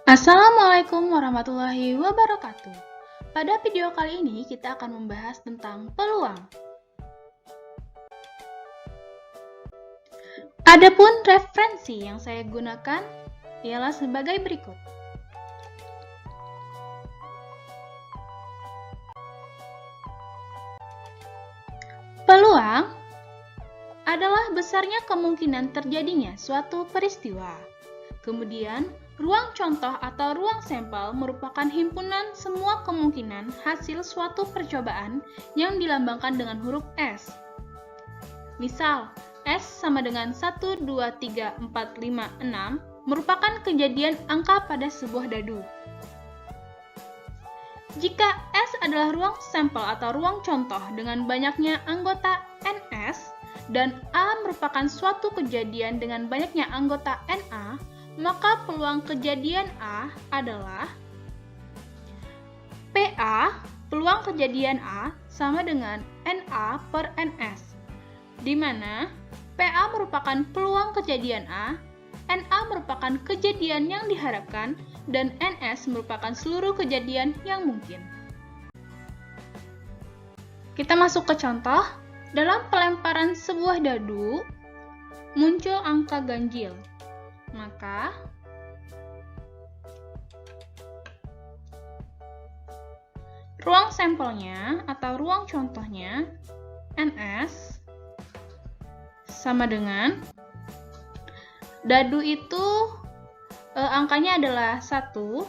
Assalamualaikum warahmatullahi wabarakatuh. Pada video kali ini kita akan membahas tentang peluang. Adapun referensi yang saya gunakan ialah sebagai berikut. Peluang adalah besarnya kemungkinan terjadinya suatu peristiwa. Kemudian, ruang contoh atau ruang sampel merupakan himpunan semua kemungkinan hasil suatu percobaan yang dilambangkan dengan huruf S. Misal, S sama dengan 1, 2, 3, 4, 5, 6 merupakan kejadian angka pada sebuah dadu. Jika S adalah ruang sampel atau ruang contoh dengan banyaknya anggota NS dan A merupakan suatu kejadian dengan banyaknya anggota NA, maka peluang kejadian A adalah PA, peluang kejadian A sama dengan NA per NS, di mana PA merupakan peluang kejadian A, NA merupakan kejadian yang diharapkan, dan NS merupakan seluruh kejadian yang mungkin. Kita masuk ke contoh. Dalam pelemparan sebuah dadu, muncul angka ganjil. Maka, ruang sampelnya atau ruang contohnya NS sama dengan dadu itu angkanya adalah 1, 2,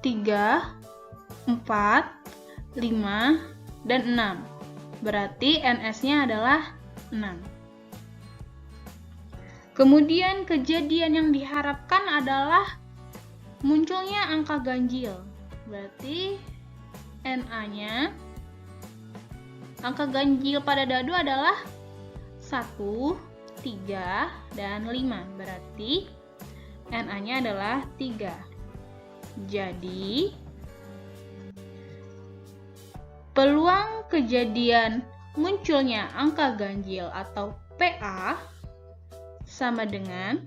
3, 4, 5, dan 6. Berarti NS-nya adalah 6. Kemudian kejadian yang diharapkan adalah munculnya angka ganjil. Berarti NA-nya, angka ganjil pada dadu adalah 1, 3, dan 5. Berarti NA-nya adalah 3. Jadi, peluang kejadian munculnya angka ganjil atau PA sama dengan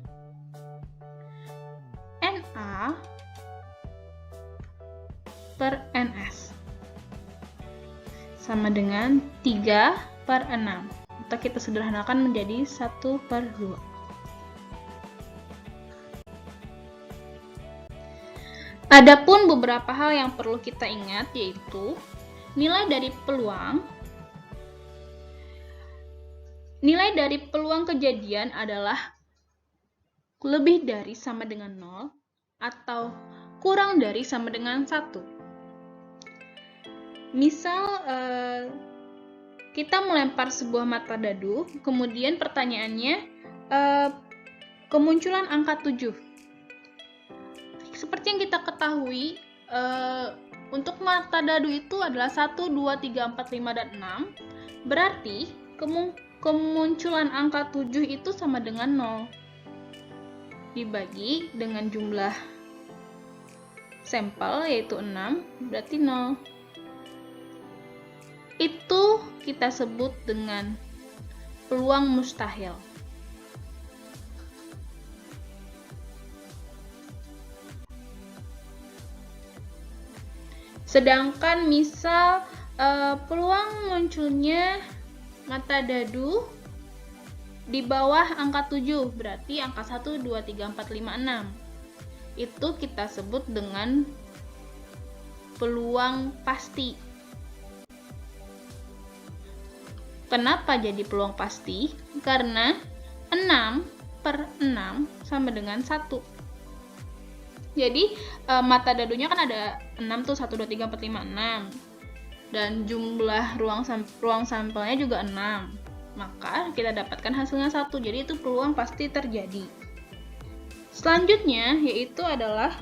NA per NS sama dengan 3 per 6, atau kita sederhanakan menjadi 1 per 2. Adapun beberapa hal yang perlu kita ingat, yaitu nilai dari peluang. Nilai dari peluang kejadian adalah lebih dari sama dengan 0 atau kurang dari sama dengan 1. Misal, kita melempar sebuah mata dadu, kemudian pertanyaannya kemunculan angka 7. Seperti yang kita ketahui, untuk mata dadu itu adalah 1, 2, 3, 4, 5, dan 6. Berarti kemunculan angka 7 itu sama dengan 0 dibagi dengan jumlah sampel yaitu 6, berarti 0. Itu kita sebut dengan peluang mustahil. Sedangkan misal peluang munculnya mata dadu di bawah angka 7, berarti angka 1, 2, 3, 4, 5, 6. Itu kita sebut dengan peluang pasti. Kenapa jadi peluang pasti? Karena 6 per 6 sama dengan 1. Jadi mata dadunya kan ada 6 tuh, 1, 2, 3, 4, 5, 6. Dan jumlah ruang sampelnya juga 6. Maka kita dapatkan hasilnya 1. Jadi itu peluang pasti terjadi. Selanjutnya yaitu adalah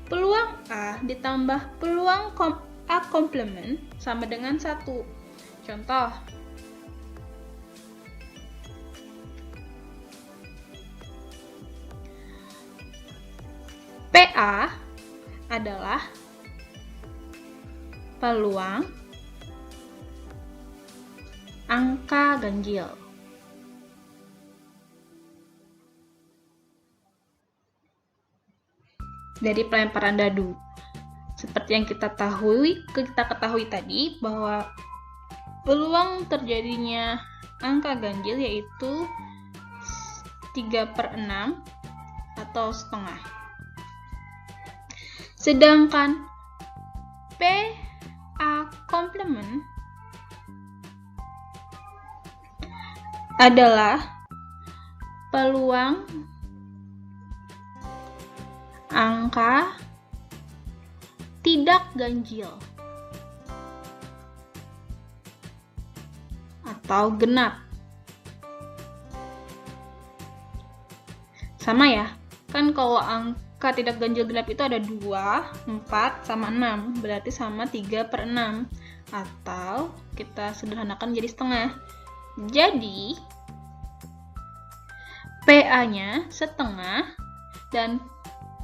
peluang A ditambah peluang A komplement sama dengan 1. Contoh, PA adalah peluang angka ganjil. dari pelemparan dadu. Seperti yang kita ketahui tadi bahwa peluang terjadinya angka ganjil yaitu 3/6 atau setengah. Sedangkan PA komplement adalah peluang angka tidak ganjil atau genap. Sama ya, kan kalau angka tidak ganjil genap itu ada 2, 4, sama 6, berarti sama 3/6, atau kita sederhanakan jadi setengah. Jadi PA-nya setengah dan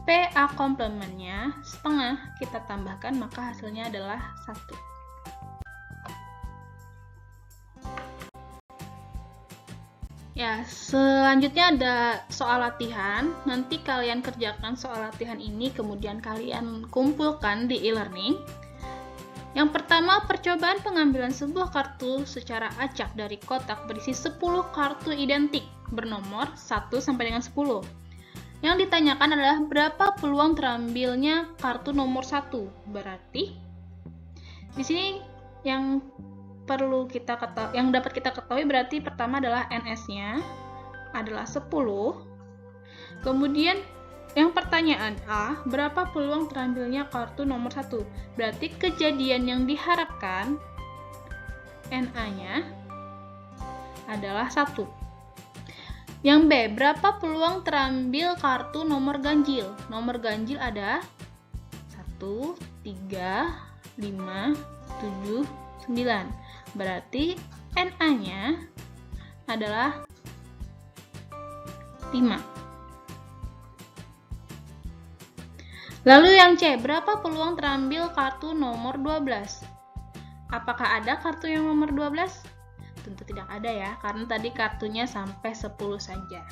PA komplementnya setengah, kita tambahkan maka hasilnya adalah 1. Ya, selanjutnya ada soal latihan. Nanti kalian kerjakan soal latihan ini, kemudian kalian kumpulkan di e-learning. Yang pertama, percobaan pengambilan sebuah kartu secara acak dari kotak berisi 10 kartu identik bernomor 1 sampai dengan 10. Yang ditanyakan adalah berapa peluang terambilnya kartu nomor 1. Berarti di sini yang dapat kita ketahui berarti pertama adalah NS-nya adalah 10. Kemudian yang pertanyaan A, berapa peluang terambilnya kartu nomor 1? Berarti kejadian yang diharapkan NA-nya adalah 1. Yang B, berapa peluang terambil kartu nomor ganjil? Nomor ganjil ada 1, 3, 5, 7, 9. Berarti NA-nya adalah 5. Lalu yang C, berapa peluang terambil kartu nomor 12? Apakah ada kartu yang nomor 12? Tentu tidak ada ya, karena tadi kartunya sampai 10 saja.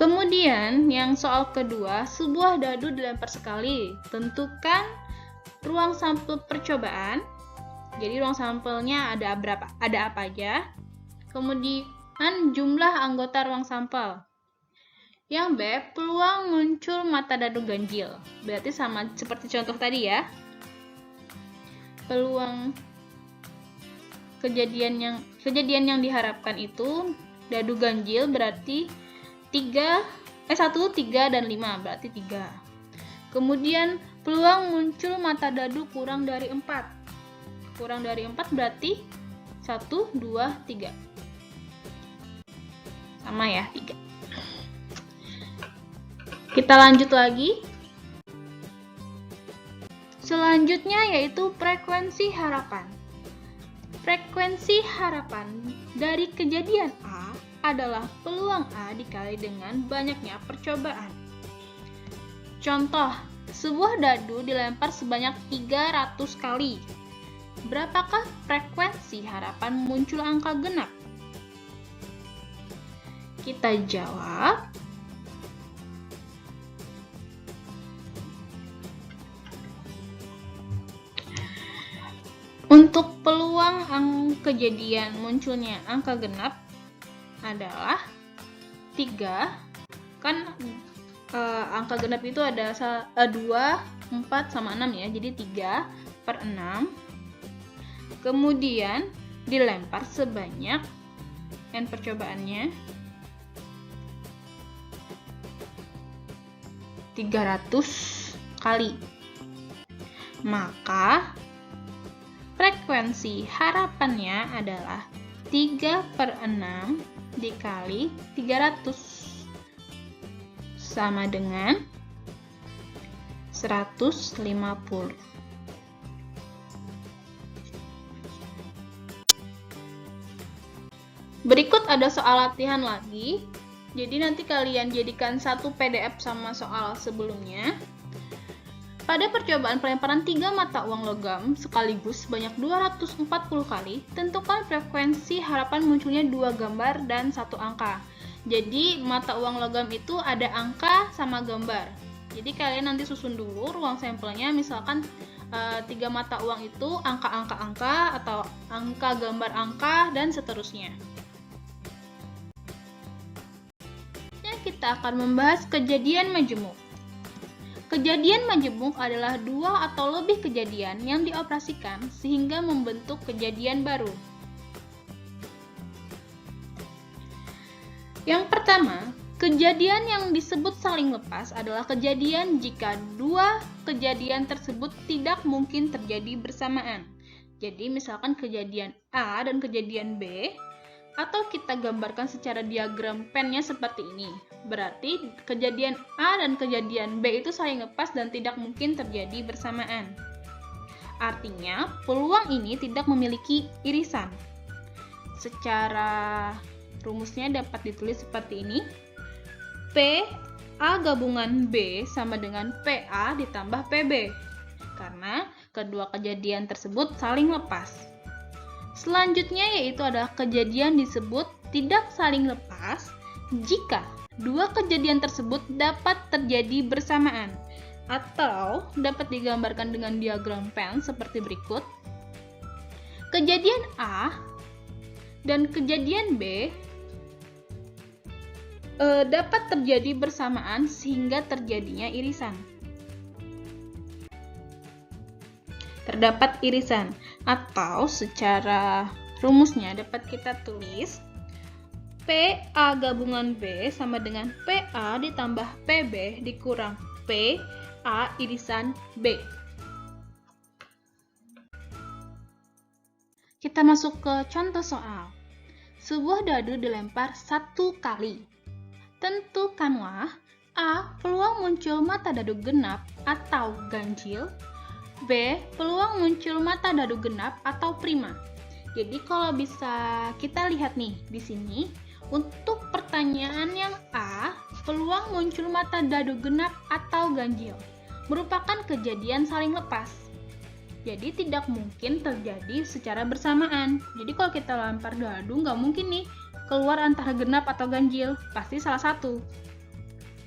Kemudian yang soal kedua, sebuah dadu dilempar sekali. Tentukan ruang sampel percobaan. Jadi ruang sampelnya ada berapa? Ada apa aja? Kemudian jumlah anggota ruang sampel. Yang B, peluang muncul mata dadu ganjil. Berarti sama seperti contoh tadi ya. Peluang kejadian yang diharapkan itu dadu ganjil berarti 1, 3, dan 5, berarti 3. Kemudian peluang muncul mata dadu kurang dari 4. Kurang dari 4 berarti 1, 2, 3. Sama ya, 3. Kita lanjut lagi. Selanjutnya yaitu frekuensi harapan. Frekuensi harapan dari kejadian A adalah peluang A dikali dengan banyaknya percobaan. Contoh, sebuah dadu dilempar sebanyak 300 kali. Berapakah frekuensi harapan muncul angka genap? Kita jawab. Untuk peluang kejadian munculnya angka genap adalah 3. Kan angka genap itu ada 2, 4, sama 6 ya. Jadi 3/6. Kemudian dilempar sebanyak N percobaannya 300 kali. Maka frekuensi harapannya adalah 3/6 dikali 300 sama dengan 150. Berikut ada soal latihan lagi. Jadi nanti kalian jadikan satu PDF sama soal sebelumnya. Pada percobaan pelemparan 3 mata uang logam sekaligus sebanyak 240 kali, tentukan frekuensi harapan munculnya 2 gambar dan 1 angka. Jadi mata uang logam itu ada angka sama gambar. Jadi kalian nanti susun dulu ruang sampelnya, misalkan 3 mata uang itu angka-angka atau angka gambar angka dan seterusnya. Kita akan membahas kejadian majemuk. Kejadian majemuk adalah 2 atau lebih kejadian yang dioperasikan sehingga membentuk kejadian baru. Yang pertama, kejadian yang disebut saling lepas adalah kejadian jika 2 kejadian tersebut tidak mungkin terjadi bersamaan. Jadi misalkan kejadian A dan kejadian B, atau kita gambarkan secara diagram pennya seperti ini. Berarti kejadian A dan kejadian B itu saling lepas dan tidak mungkin terjadi bersamaan. Artinya, peluang ini tidak memiliki irisan. Secara rumusnya dapat ditulis seperti ini. P A gabungan B sama dengan PA ditambah PB. Karena kedua kejadian tersebut saling lepas. Selanjutnya yaitu adalah kejadian disebut tidak saling lepas jika 2 kejadian tersebut dapat terjadi bersamaan atau dapat digambarkan dengan diagram Venn seperti berikut. Kejadian A dan kejadian B dapat terjadi bersamaan sehingga terjadinya irisan. Terdapat irisan, atau secara rumusnya dapat kita tulis PA gabungan B sama dengan PA ditambah PB dikurang PA irisan B. Kita masuk ke contoh soal. Sebuah dadu dilempar 1 kali. Tentukanlah A. Peluang muncul mata dadu genap atau ganjil. B. Peluang muncul mata dadu genap atau prima. Jadi kalau bisa kita lihat nih di sini, untuk pertanyaan yang A, peluang muncul mata dadu genap atau ganjil merupakan kejadian saling lepas. Jadi tidak mungkin terjadi secara bersamaan. Jadi kalau kita lempar dadu nggak mungkin nih keluar antara genap atau ganjil, pasti salah satu.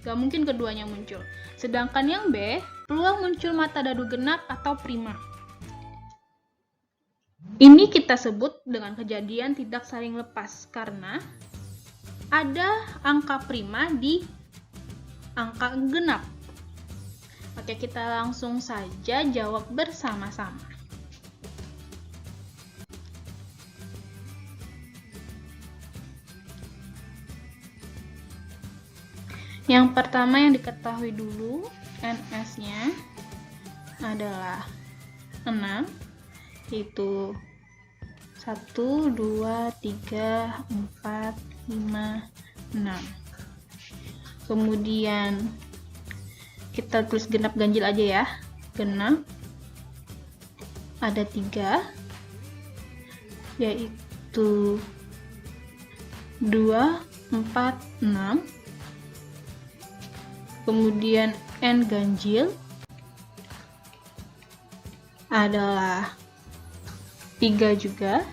Nggak mungkin keduanya muncul. Sedangkan yang B, peluang muncul mata dadu genap atau prima. Ini kita sebut dengan kejadian tidak saling lepas karena ada angka prima di angka genap. Oke, kita langsung saja jawab bersama-sama. Yang pertama yang diketahui dulu, NS-nya adalah 6, yaitu 1, 2, 3, 4, 5, 6. Kemudian kita tulis genap ganjil aja ya. Genap ada 3, yaitu 2, 4, 6. Kemudian N ganjil adalah 3 juga.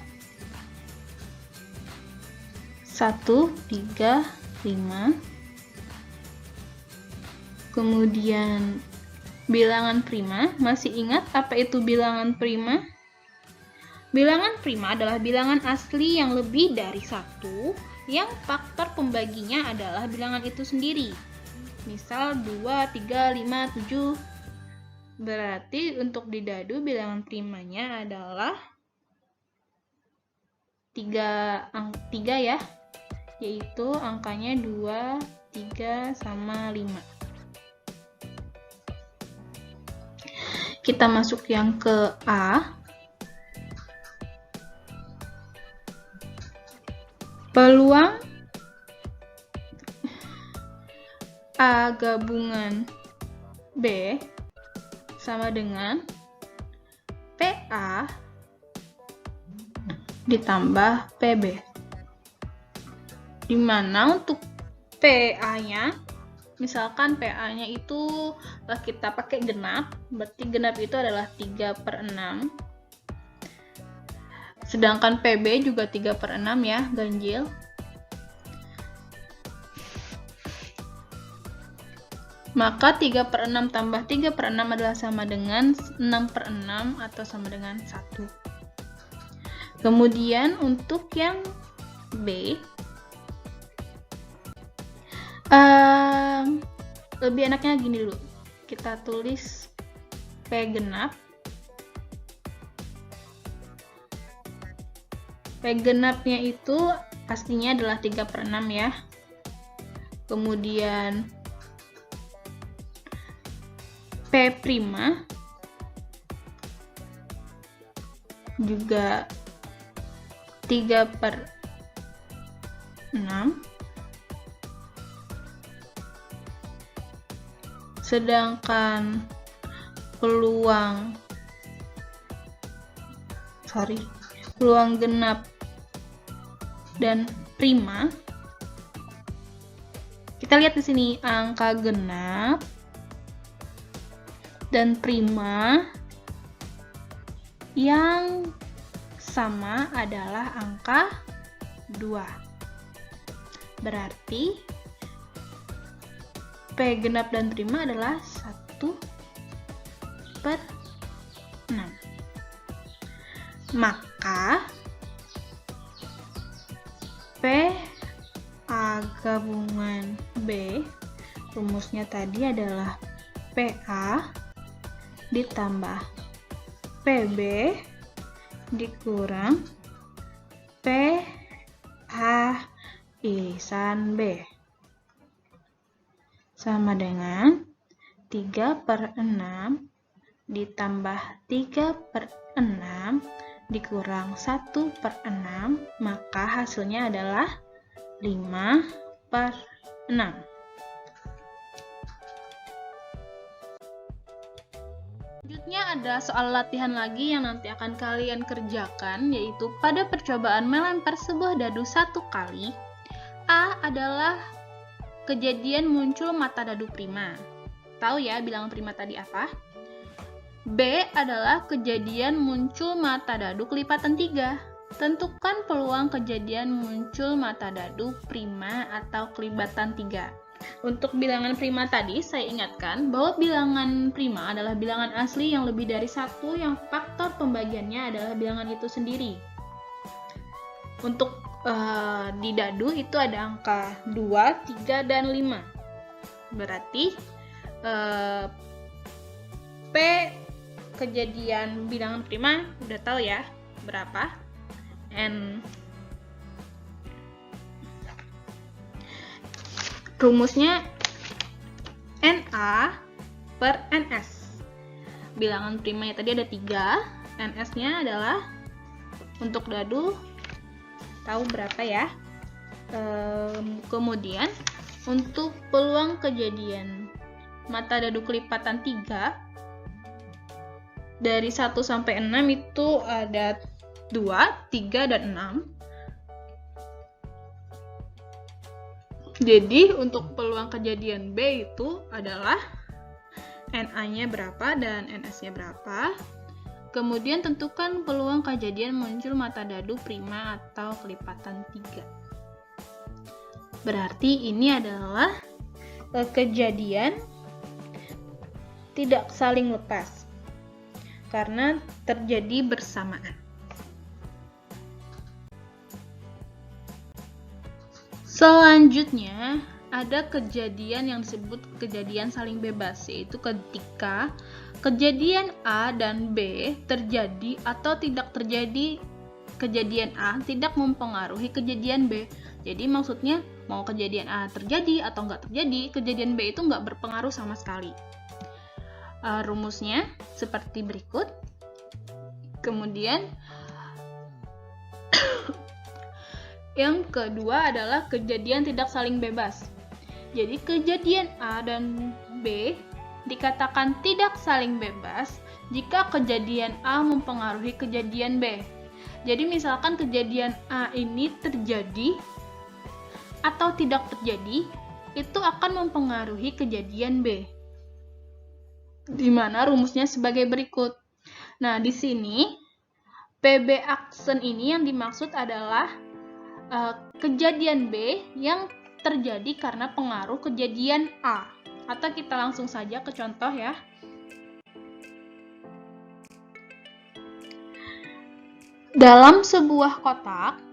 1, 3, 5. Kemudian bilangan prima, masih ingat apa itu bilangan prima? Bilangan prima adalah bilangan asli yang lebih dari 1, yang faktor pembaginya adalah bilangan itu sendiri. Misal 2, 3, 5, 7. Berarti untuk di dadu bilangan primanya adalah 3 ya, yaitu angkanya 2, 3, sama 5. Kita masuk yang ke A. Peluang A gabungan B sama dengan PA ditambah PB. Dimana untuk PA-nya, misalkan PA-nya itu kita pakai genap, berarti genap itu adalah 3/6. Sedangkan PB juga 3/6 ya, ganjil. Maka 3/6 tambah 3/6 adalah sama dengan 6/6 atau sama dengan 1. Kemudian untuk yang B, lebih enaknya gini dulu. Kita tulis P genap. P genapnya itu pastinya adalah 3/6 ya. Kemudian P prima juga 3/6. Sedangkan peluang genap dan prima, kita lihat di sini angka genap dan prima yang sama adalah angka 2. Berarti P genap dan prima adalah 1/6. Maka P A gabungan B, rumusnya tadi adalah PA ditambah PB dikurang PA irisan B sama dengan 3/6 ditambah 3/6 dikurang 1/6, maka hasilnya adalah 5/6. Selanjutnya ada soal latihan lagi yang nanti akan kalian kerjakan, yaitu pada percobaan melempar sebuah dadu 1 kali, A adalah kejadian muncul mata dadu prima. Tahu ya bilangan prima tadi apa? B adalah kejadian muncul mata dadu kelipatan 3. Tentukan peluang kejadian muncul mata dadu prima atau kelipatan 3. Untuk bilangan prima tadi, saya ingatkan bahwa bilangan prima adalah bilangan asli yang lebih dari 1 yang faktor pembagiannya adalah bilangan itu sendiri. Untuk di dadu itu ada angka 2, 3, dan 5. Berarti P kejadian bilangan prima udah tahu ya berapa? N. Rumusnya NA per NS. Bilangan primanya tadi ada 3, NS-nya adalah untuk dadu tahu berapa ya? Kemudian untuk peluang kejadian mata dadu kelipatan 3 dari 1 sampai 6 itu ada 2, 3, dan 6. Jadi untuk peluang kejadian B itu adalah NA-nya berapa dan NS-nya berapa. Kemudian tentukan peluang kejadian muncul mata dadu prima atau kelipatan 3. Berarti ini adalah kejadian tidak saling lepas karena terjadi bersamaan. Selanjutnya, ada kejadian yang disebut kejadian saling bebas, yaitu ketika kejadian A dan B terjadi atau tidak terjadi. Kejadian A tidak mempengaruhi kejadian B. Jadi maksudnya mau kejadian A terjadi atau nggak terjadi, kejadian B itu nggak berpengaruh sama sekali. Rumusnya seperti berikut. Kemudian yang kedua adalah kejadian tidak saling bebas. Jadi kejadian A dan B dikatakan tidak saling bebas jika kejadian A mempengaruhi kejadian B. Jadi misalkan kejadian A ini terjadi atau tidak terjadi, itu akan mempengaruhi kejadian B. Di mana rumusnya sebagai berikut. Nah, di sini PB aksen ini yang dimaksud adalah kejadian B yang terjadi karena pengaruh kejadian A Atau kita langsung saja ke contoh ya. Dalam sebuah kotak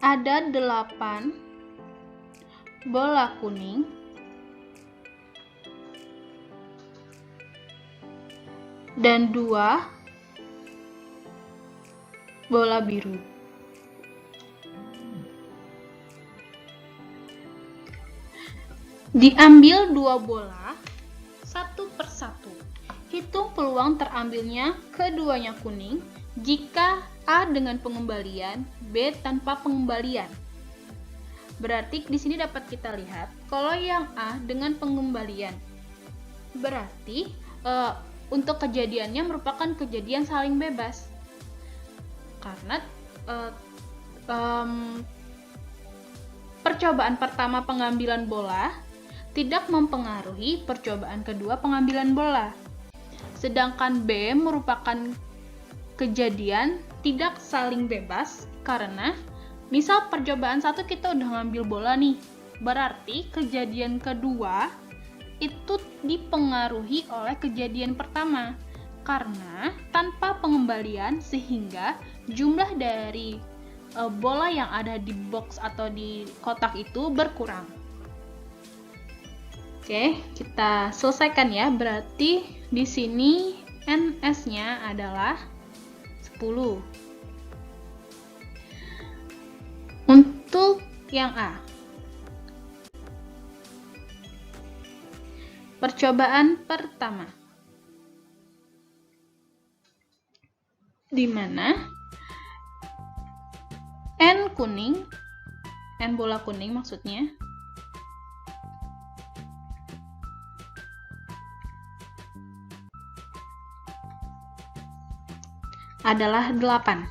ada 8 bola kuning dan 2 bola biru. Diambil 2 bola satu persatu. Hitung peluang terambilnya keduanya kuning jika A dengan pengembalian, B tanpa pengembalian. Berarti di sini dapat kita lihat kalau yang A dengan pengembalian. Berarti untuk kejadiannya merupakan kejadian saling bebas. Karena percobaan pertama pengambilan bola tidak mempengaruhi percobaan kedua pengambilan bola. Sedangkan B merupakan kejadian tidak saling bebas karena misal percobaan satu kita udah ngambil bola nih, berarti kejadian kedua itu dipengaruhi oleh kejadian pertama karena tanpa pengembalian sehingga jumlah dari bola yang ada di box atau di kotak itu berkurang. Oke, kita selesaikan ya. Berarti di sini NS-nya adalah 10. Untuk yang A, percobaan pertama, di mana N bola kuning maksudnya, adalah 8.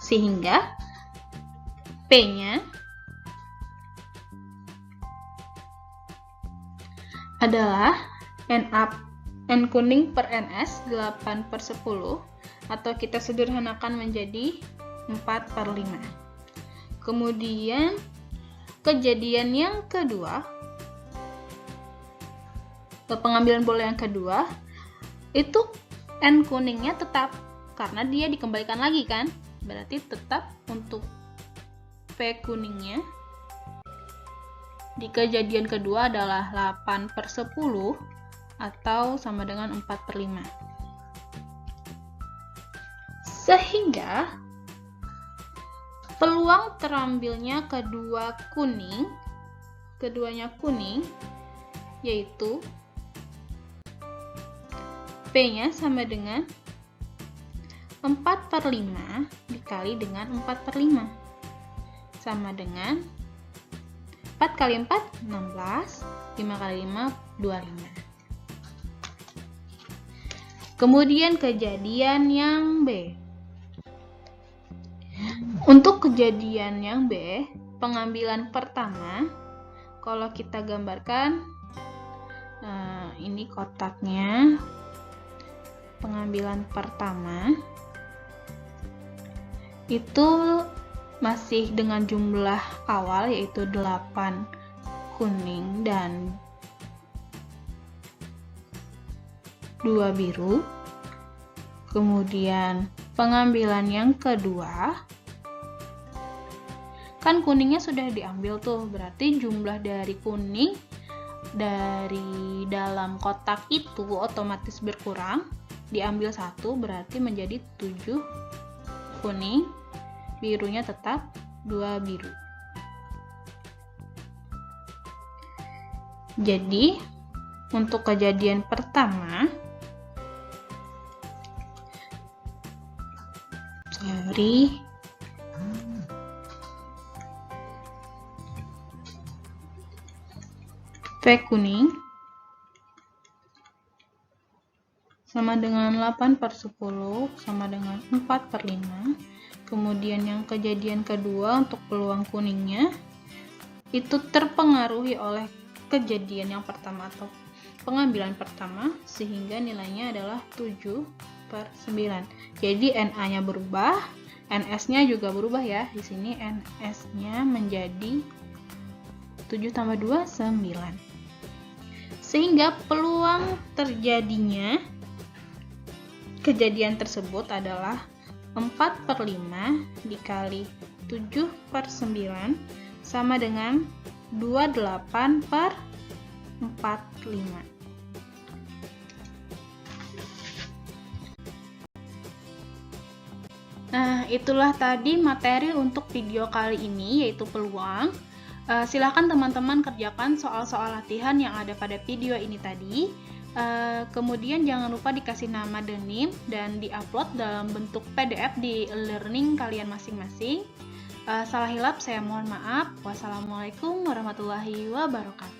Sehingga P-nya adalah N kuning per NS 8/10 atau kita sederhanakan menjadi 4/5. Kemudian kejadian yang kedua, pengambilan bola yang kedua, itu N kuningnya tetap karena dia dikembalikan lagi kan, berarti tetap untuk P kuningnya di kejadian kedua adalah 8/10 atau sama dengan 4/5. Sehingga peluang terambilnya keduanya kuning yaitu P-nya sama dengan 4/5 dikali dengan 4/5 sama dengan 4 kali 4, 16, 5 kali 5, 25. Kemudian kejadian yang B. Untuk kejadian yang B, pengambilan pertama, kalau kita gambarkan, ini kotaknya, pengambilan pertama, itu masih dengan jumlah awal yaitu 8 kuning dan 2 biru. Kemudian pengambilan yang kedua, kan kuningnya sudah diambil tuh, berarti jumlah dari kuning dari dalam kotak itu otomatis berkurang, diambil 1 berarti menjadi 7 kuning, birunya tetap 2 biru. Jadi untuk kejadian pertama, P kuning sama dengan 8/10 sama dengan 4/5. Kemudian yang kejadian kedua untuk peluang kuningnya itu terpengaruhi oleh kejadian yang pertama atau pengambilan pertama sehingga nilainya adalah 7/9. Jadi NA-nya berubah, NS-nya juga berubah ya. Di sini NS-nya menjadi 7 tambah 2, 9. Sehingga peluang terjadinya kejadian tersebut adalah 4/5 dikali 7/9 sama dengan 28/45. Nah, itulah tadi materi untuk video kali ini, yaitu peluang. Silakan teman-teman kerjakan soal-soal latihan yang ada pada video ini tadi. Kemudian jangan lupa dikasih nama denim dan diupload dalam bentuk PDF di e-learning kalian masing-masing. Salah hilap saya mohon maaf. Wassalamualaikum warahmatullahi wabarakatuh.